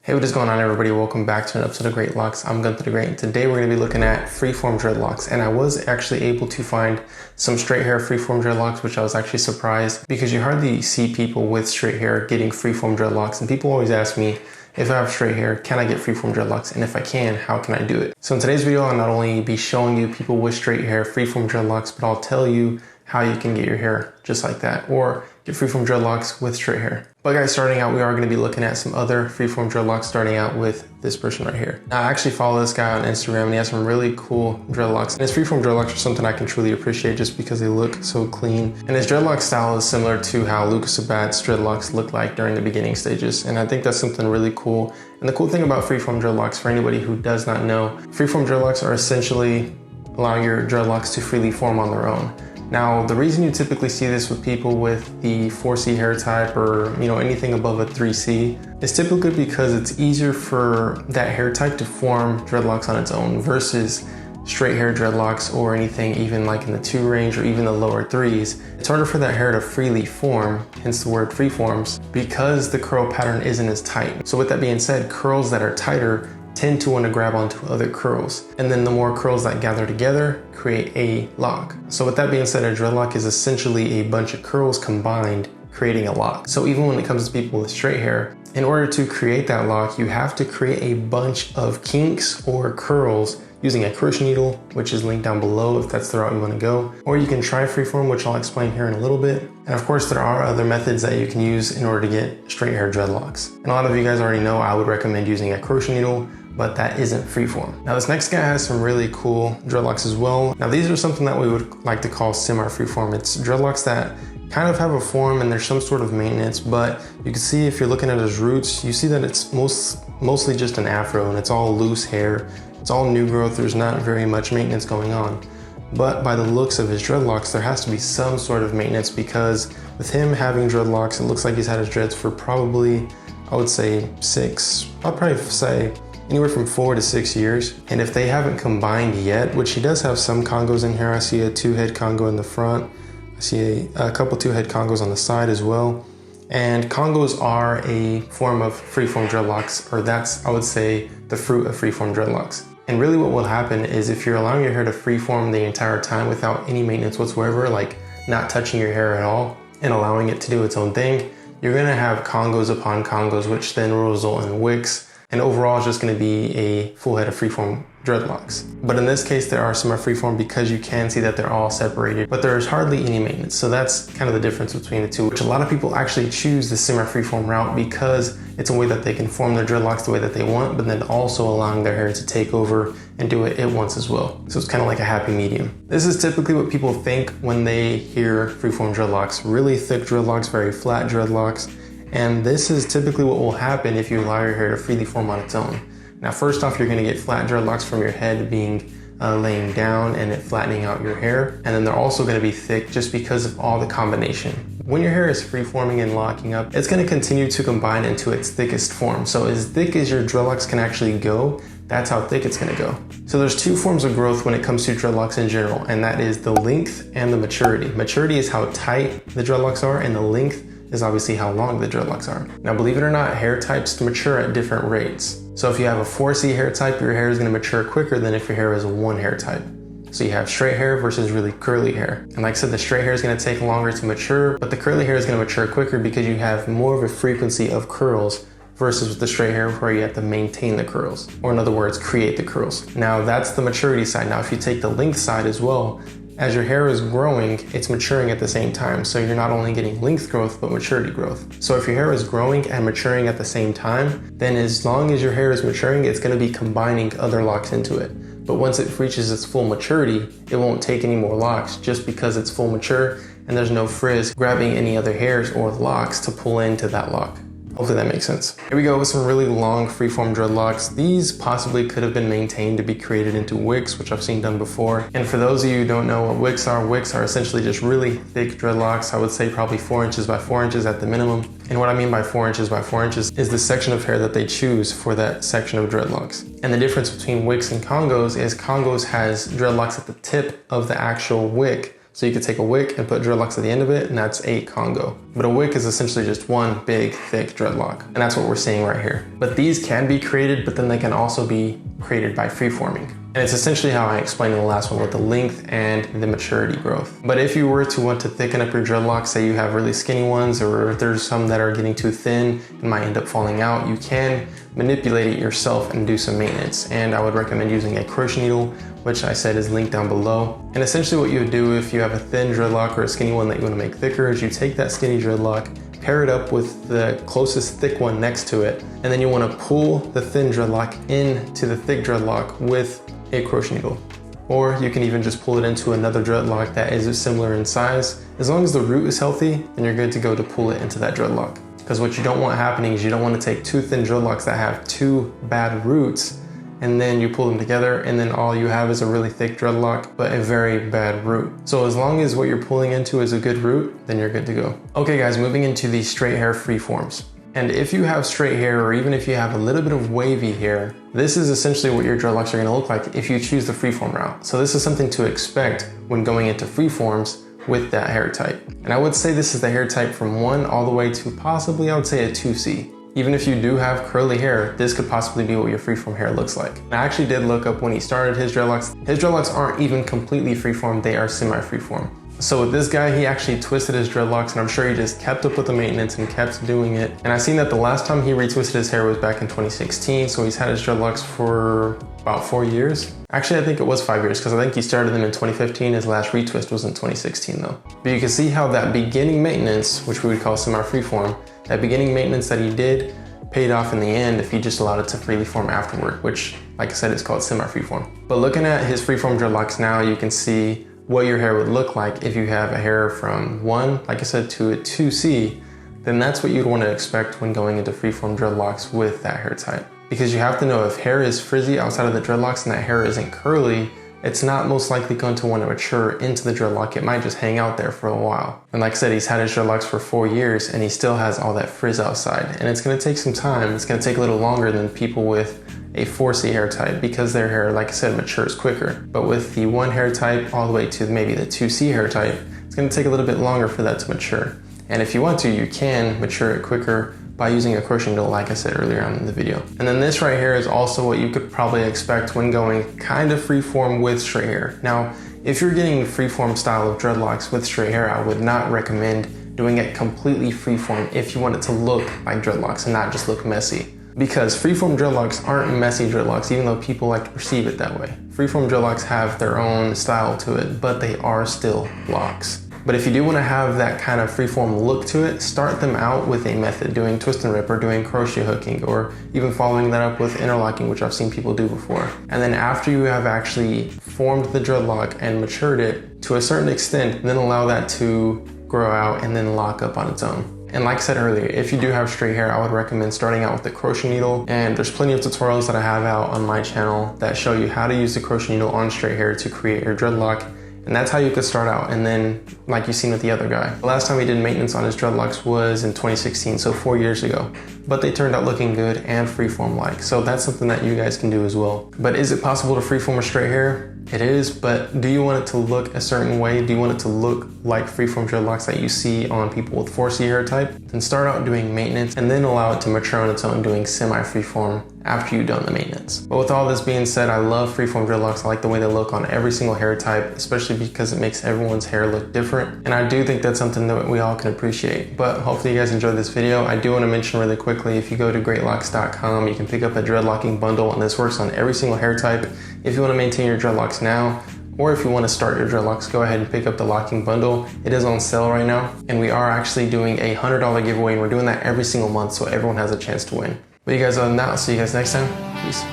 Hey, what is going on, everybody? Welcome back to an episode of Greatlocs. I'm Gunther the Great, and today we're going to be looking at freeform dreadlocks. And I was actually able to find some straight hair freeform dreadlocks, which I was actually surprised because you hardly see people with straight hair getting freeform dreadlocks. And people always ask me, if I have straight hair, can I get freeform dreadlocks? And if I can, how can I do it? So in today's video, I'll not only be showing you people with straight hair freeform dreadlocks, but I'll tell you how you can get your hair just like that, or get freeform dreadlocks with straight hair. But guys, starting out, we are going to be looking at some other freeform dreadlocks, starting out with this person right here. Now, I actually follow this guy on Instagram, and he has some really cool dreadlocks. And his freeform dreadlocks are something I can truly appreciate just because they look so clean. And his dreadlock style is similar to how Lucas Sabat's dreadlocks look like during the beginning stages. And I think that's something really cool. And the cool thing about freeform dreadlocks, for anybody who does not know, freeform dreadlocks are essentially allowing your dreadlocks to freely form on their own. Now, the reason you typically see this with people with the 4C hair type or, anything above a 3C is typically because it's easier for that hair type to form dreadlocks on its own versus straight hair dreadlocks or anything even like in the 2 range or even the lower 3s. It's harder for that hair to freely form, hence the word freeforms, because the curl pattern isn't as tight. So with that being said, curls that are tighter tend to want to grab onto other curls. And then the more curls that gather together create a lock. So with that being said, a dreadlock is essentially a bunch of curls combined, creating a lock. So even when it comes to people with straight hair, in order to create that lock, you have to create a bunch of kinks or curls using a crochet needle, which is linked down below if that's the route you want to go. Or you can try freeform, which I'll explain here in a little bit. And of course, there are other methods that you can use in order to get straight hair dreadlocks. And a lot of you guys already know I would recommend using a crochet needle, but that isn't freeform. Now, this next guy has some really cool dreadlocks as well. Now, these are something that we would like to call semi-freeform. It's dreadlocks that kind of have a form and there's some sort of maintenance, but you can see if you're looking at his roots, you see that it's mostly just an afro and it's all loose hair. It's all new growth. There's not very much maintenance going on. But by the looks of his dreadlocks, there has to be some sort of maintenance because with him having dreadlocks, it looks like he's had his dreads for probably, I would say I'd probably say anywhere from 4 to 6 years. And if they haven't combined yet, which he does have some Congos in here. I see a 2-head Congo in the front. I see a couple 2-head Congos on the side as well. And Congos are a form of freeform dreadlocks, or that's, I would say, the fruit of freeform dreadlocks. And really what will happen is if you're allowing your hair to freeform the entire time without any maintenance whatsoever, like not touching your hair at all and allowing it to do its own thing, you're gonna have Congos upon Congos, which then will result in Wicks. And overall, it's just going to be a full head of freeform dreadlocks. But in this case, there are semi-freeform because you can see that they're all separated, but there's hardly any maintenance. So that's kind of the difference between the two, which a lot of people actually choose the semi-freeform route because it's a way that they can form their dreadlocks the way that they want, but then also allowing their hair to take over and do it at once as well. So it's kind of like a happy medium. This is typically what people think when they hear freeform dreadlocks: really thick dreadlocks, very flat dreadlocks. And this is typically what will happen if you allow your hair to freely form on its own. Now, first off, you're going to get flat dreadlocks from your head being laying down and it flattening out your hair. And then they're also going to be thick just because of all the combination. When your hair is free-forming and locking up, it's going to continue to combine into its thickest form. So as thick as your dreadlocks can actually go, that's how thick it's going to go. So there's 2 forms of growth when it comes to dreadlocks in general, and that is the length and the maturity. Maturity is how tight the dreadlocks are, and the length is obviously how long the dreadlocks are. Now, believe it or not, hair types mature at different rates. So if you have a 4C hair type, your hair is going to mature quicker than if your hair is a 1 hair type. So you have straight hair versus really curly hair. And like I said, the straight hair is going to take longer to mature, but the curly hair is going to mature quicker because you have more of a frequency of curls versus with the straight hair where you have to maintain the curls, or in other words, create the curls. Now that's the maturity side. Now if you take the length side as well, as your hair is growing, it's maturing at the same time. So you're not only getting length growth, but maturity growth. So if your hair is growing and maturing at the same time, then as long as your hair is maturing, it's gonna be combining other locks into it. But once it reaches its full maturity, it won't take any more locks just because it's full mature and there's no frizz grabbing any other hairs or locks to pull into that lock. Hopefully that makes sense. Here we go with some really long freeform dreadlocks. These possibly could have been maintained to be created into wicks, which I've seen done before. And for those of you who don't know what wicks are essentially just really thick dreadlocks. I would say probably 4 inches by 4 inches at the minimum. And what I mean by 4 inches by 4 inches is the section of hair that they choose for that section of dreadlocks. And the difference between wicks and Congos is Congos has dreadlocks at the tip of the actual wick. So you could take a wick and put dreadlocks at the end of it, and that's a Congo. But a wick is essentially just one big, thick dreadlock, and that's what we're seeing right here. But these can be created, but then they can also be created by freeforming. And it's essentially how I explained in the last one with the length and the maturity growth. But if you were to want to thicken up your dreadlocks, say you have really skinny ones, or if there's some that are getting too thin and might end up falling out, you can manipulate it yourself and do some maintenance. And I would recommend using a crochet needle, which I said is linked down below. And essentially what you would do if you have a thin dreadlock or a skinny one that you want to make thicker is you take that skinny dreadlock, pair it up with the closest thick one next to it, and then you want to pull the thin dreadlock into the thick dreadlock with a crochet needle. Or you can even just pull it into another dreadlock that is similar in size. As long as the root is healthy, then you're good to go to pull it into that dreadlock. Because what you don't want happening is you don't want to take two thin dreadlocks that have two bad roots, and then you pull them together, and then all you have is a really thick dreadlock, but a very bad root. So as long as what you're pulling into is a good root, then you're good to go. Okay guys, moving into the straight hair freeforms. And if you have straight hair, or even if you have a little bit of wavy hair, this is essentially what your dreadlocks are gonna look like if you choose the freeform route. So this is something to expect when going into freeforms with that hair type. And I would say this is the hair type from 1 all the way to possibly, I would say, a 2C. Even if you do have curly hair, this could possibly be what your freeform hair looks like. And I actually did look up when he started his dreadlocks. His dreadlocks aren't even completely freeform, they are semi-freeform. So with this guy, he actually twisted his dreadlocks, and I'm sure he just kept up with the maintenance and kept doing it. And I seen that the last time he retwisted his hair was back in 2016, so he's had his dreadlocks for about 4 years. Actually, I think it was 5 years, because I think he started them in 2015. His last retwist was in 2016 though. But you can see how that beginning maintenance, which we would call semi-freeform, that beginning maintenance that he did paid off in the end if he just allowed it to freely form afterward, which, like I said, is called semi-freeform. But looking at his freeform dreadlocks now, you can see what your hair would look like if you have a hair from 1, like I said, to a 2C, then that's what you'd want to expect when going into freeform dreadlocks with that hair type. Because you have to know, if hair is frizzy outside of the dreadlocks and that hair isn't curly, it's not most likely going to want to mature into the dreadlock. It might just hang out there for a while. And like I said, he's had his dreadlocks for 4 years and he still has all that frizz outside. And it's going to take some time. It's going to take a little longer than people with a 4C hair type, because their hair, like I said, matures quicker. But with the 1 hair type all the way to maybe the 2C hair type, it's going to take a little bit longer for that to mature. And if you want to, you can mature it quicker by using a crochet needle, like I said earlier on in the video. And then this right here is also what you could probably expect when going kind of freeform with straight hair. Now, if you're getting freeform style of dreadlocks with straight hair, I would not recommend doing it completely freeform if you want it to look like dreadlocks and not just look messy. Because freeform dreadlocks aren't messy dreadlocks, even though people like to perceive it that way. Freeform dreadlocks have their own style to it, but they are still locks. But if you do want to have that kind of freeform look to it, start them out with a method, doing twist and rip or doing crochet hooking, or even following that up with interlocking, which I've seen people do before. And then after you have actually formed the dreadlock and matured it to a certain extent, then allow that to grow out and then lock up on its own. And like I said earlier, if you do have straight hair, I would recommend starting out with the crochet needle. And there's plenty of tutorials that I have out on my channel that show you how to use the crochet needle on straight hair to create your dreadlock. And that's how you could start out. And then, like you've seen with the other guy, the last time he did maintenance on his dreadlocks was in 2016, so 4 years ago. But they turned out looking good and freeform-like. So that's something that you guys can do as well. But is it possible to freeform a straight hair? It is, but do you want it to look a certain way? Do you want it to look like freeform dreadlocks that you see on people with 4C hair type? Then start out doing maintenance and then allow it to mature on its own doing semi-freeform after you've done the maintenance. But with all this being said, I love freeform dreadlocks. I like the way they look on every single hair type, especially because it makes everyone's hair look different. And I do think that's something that we all can appreciate. But hopefully you guys enjoyed this video. I do want to mention really quickly, if you go to Greatlocs.com, you can pick up a dreadlocking bundle, and this works on every single hair type. If you want to maintain your dreadlocks now, or if you want to start your dreadlocks, go ahead and pick up the locking bundle. It is on sale right now, and we are actually doing a $100 giveaway, and we're doing that every single month so everyone has a chance to win. But you guys, other than that, I'll see you guys next time. Peace.